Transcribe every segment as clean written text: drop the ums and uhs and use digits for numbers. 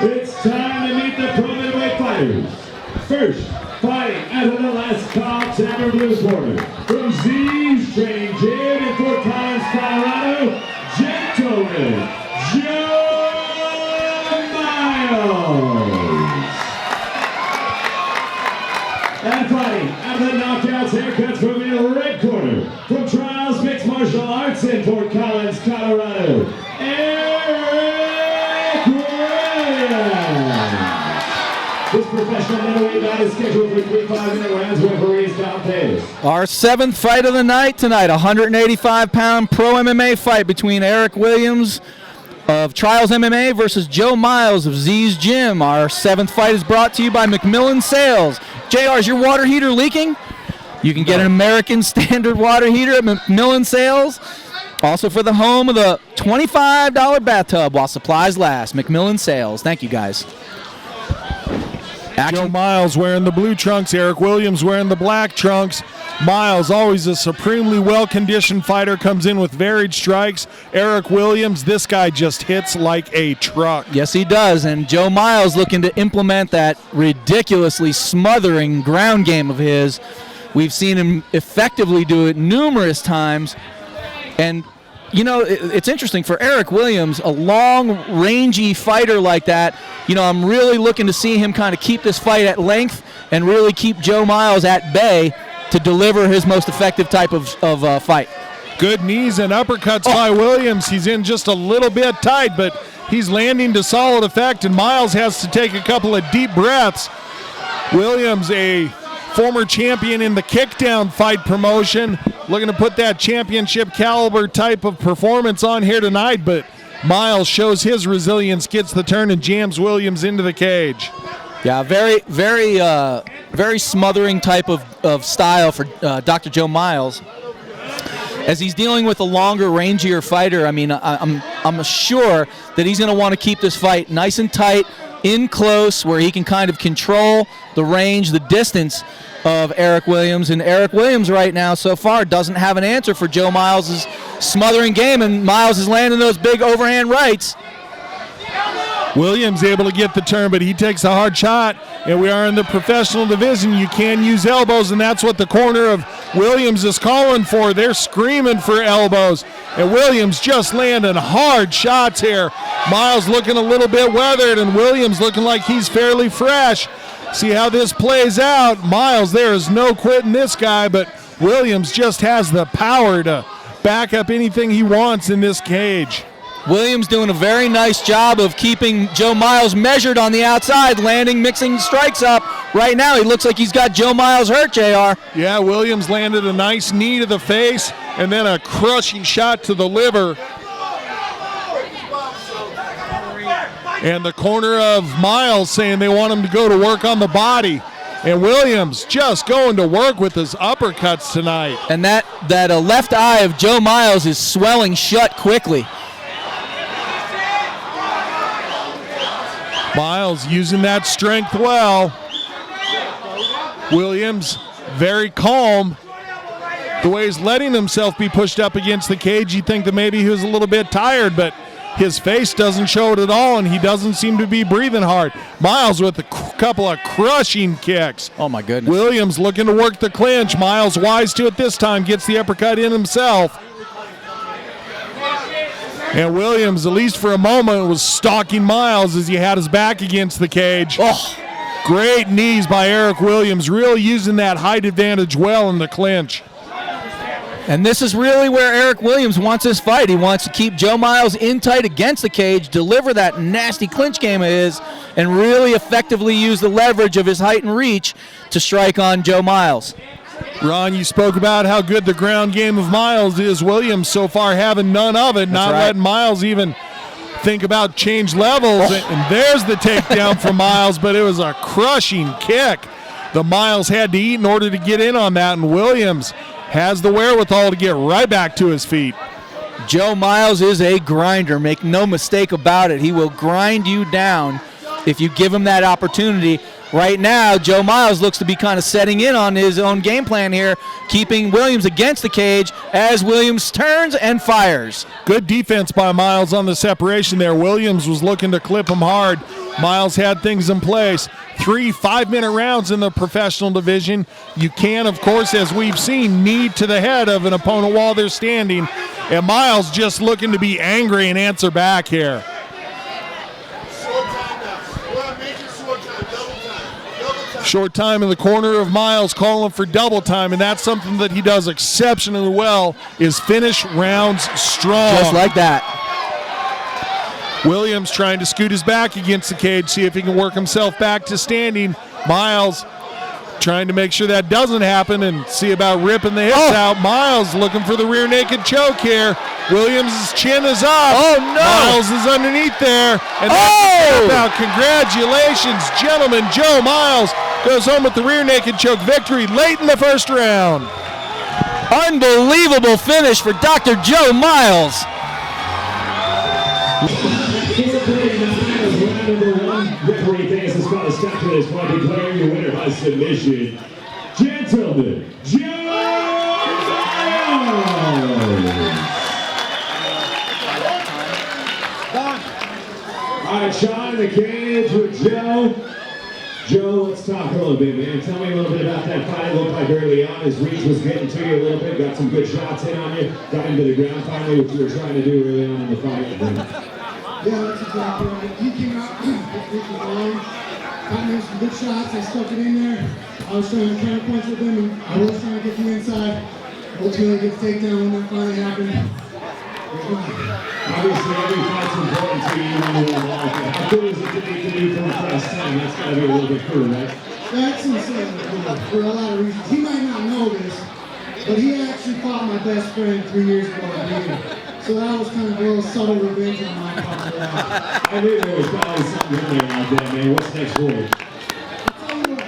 It's time to meet the pro middleweight fighters. First, fighting out of the last call, Tavern Blues Border. From Z's Training Gym in Fort Collins, Colorado, gentlemen, Joe Miles. And fighting out of the knockouts, haircuts from the red corner. From Trials Mixed Martial Arts in Fort Collins, Colorado, Erik. This professional middleweight bout is scheduled for 3 5-minute rounds. Referees Don Davis. Our 7th fight of the night tonight, 185-pound pro MMA fight between Erik Williams of Trials MMA versus Joe Miles of Z's Gym. Our 7th fight is brought to you by McMillan Sales. JR, is your water heater leaking? You can get an American Standard water heater at McMillan Sales. Also for the home of the $25 bathtub while supplies last. McMillan Sales. Thank you, guys. Joe Miles wearing the blue trunks, Erik Williams wearing the black trunks. Miles, always a supremely well-conditioned fighter, comes in with varied strikes. Erik Williams, this guy just hits like a truck. Yes, he does, and Joe Miles looking to implement that ridiculously smothering ground game of his. We've seen him effectively do it numerous times, and you know, it's interesting for Erik Williams, a long, rangy fighter like that. You know, I'm really looking to see him kind of keep this fight at length and really keep Joe Miles at bay to deliver his most effective type of fight. Good knees and uppercuts by Williams. He's in just a little bit tight, but he's landing to solid effect, and Miles has to take a couple of deep breaths. Williams, a former champion in the kickdown fight promotion, looking to put that championship caliber type of performance on here tonight, but Miles shows his resilience, gets the turn, and jams Williams into the cage. Yeah, very, very, very smothering type of style for Dr. Joe Miles. As he's dealing with a longer, rangier fighter, I mean, I'm sure that he's going to want to keep this fight nice and tight, in close, where he can kind of control the range, the distance of Erik Williams. And Erik Williams right now so far doesn't have an answer for Joe Miles' smothering game, and Miles is landing those big overhand rights. Williams able to get the turn, but he takes a hard shot, and we are in the professional division. You can use elbows, and that's what the corner of Williams is calling for. They're screaming for elbows, and Williams just landing hard shots here. Miles looking a little bit weathered, and Williams looking like he's fairly fresh. See how this plays out. Miles, there is no quitting this guy, but Williams just has the power to back up anything he wants in this cage. Williams doing a very nice job of keeping Joe Miles measured on the outside, landing, mixing strikes up. Right now, he looks like he's got Joe Miles hurt, JR. Yeah, Williams landed a nice knee to the face and then a crushing shot to the liver. And the corner of Miles saying they want him to go to work on the body. And Williams just going to work with his uppercuts tonight. And that left eye of Joe Miles is swelling shut quickly. Miles using that strength well. Williams very calm. The way he's letting himself be pushed up against the cage, you'd think that maybe he was a little bit tired, but his face doesn't show it at all, and he doesn't seem to be breathing hard. Miles with a couple of crushing kicks. Oh, my goodness. Williams looking to work the clinch. Miles wise to it this time, gets the uppercut in himself. And Williams, at least for a moment, was stalking Miles as he had his back against the cage. Oh, great knees by Erik Williams, really using that height advantage well in the clinch. And this is really where Erik Williams wants this fight. He wants to keep Joe Miles in tight against the cage, deliver that nasty clinch game of his, and really effectively use the leverage of his height and reach to strike on Joe Miles. Ron, you spoke about how good the ground game of Miles is. Williams so far having none of it, not letting Miles even think about change levels. And there's the takedown from Miles, but it was a crushing kick the Miles had to eat in order to get in on that, and Williams has the wherewithal to get right back to his feet. Joe Miles is a grinder, make no mistake about it. He will grind you down if you give him that opportunity. Right now, Joe Miles looks to be kind of setting in on his own game plan here, keeping Williams against the cage as Williams turns and fires. Good defense by Miles on the separation there. Williams was looking to clip him hard. Miles had things in place. 3 5-minute rounds in the professional division. You can, of course, as we've seen, knee to the head of an opponent while they're standing. And Miles just looking to be angry and answer back here. Short time in the corner of Miles, calling for double time, and that's something that he does exceptionally well, is finish rounds strong. Just like that. Williams trying to scoot his back against the cage, see if he can work himself back to standing. Miles trying to make sure that doesn't happen and see about ripping the hips out. Miles looking for the rear naked choke here. Williams' chin is up. Oh, no. Miles is underneath there. And that's the tap out. Congratulations, gentlemen. Joe Miles goes home with the rear naked choke victory late in the first round. Unbelievable finish for Dr. Joe Miles. Referee Dennis has got a stop to this point, declaring your winner by submission. Gentlemen, Joe Miles! All right, Sean in the cage with Joe. Joe, let's talk a little bit, man. Tell me a little bit about that fight. It looked like early on his reach was getting to you a little bit. Got some good shots in on you. Got into the ground finally, what you were trying to do early on in the fight. Yeah, that's exactly right. He came out, his reach was long. Got me some good shots. I stuck it in there. I was trying to counter punch with him, and I was trying to get the inside. Ultimately, get the takedown when that finally happened. Obviously, every fight's important to you when you win life. How cool is it to be to do for the first time? That's got to be a little bit cool, right? That's insane, for a lot of reasons. He might not know this, but he actually fought my best friend 3 years ago in Vegas. So that was kind of a little subtle revenge on my part. I knew there was probably something in there like that, man. What's next for you? I'll tell you what.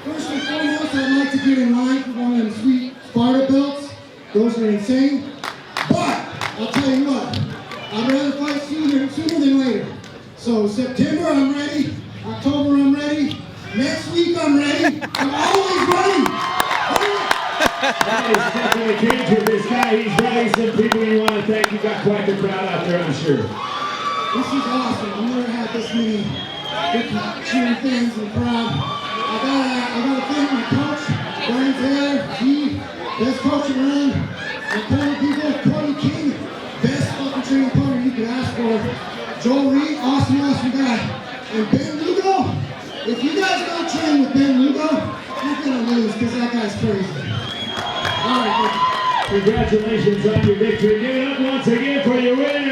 First and foremost, I'd like to get in line for one of them sweet Sparta belts. Those are insane. But I'll tell you what, I'd rather fight sooner than later. So September, I'm ready. October, I'm ready. Next week, I'm ready. I'm always ready. He's stuck in the cage with this guy. He's ready. Some people you want to thank. You got quite the crowd out there, I'm sure. This is awesome. I've never had this many good cheering fans in the crowd. I gotta thank my coach, Brian Taylor. He, best coach around. My corner people, Cody King, best fucking training partner you could ask for. Joel Reed, awesome guy. And Ben Lugo, if you guys don't train with Ben Lugo, you're gonna lose because that guy's crazy. All right, Congratulations on your victory. Give it up once again for your winner.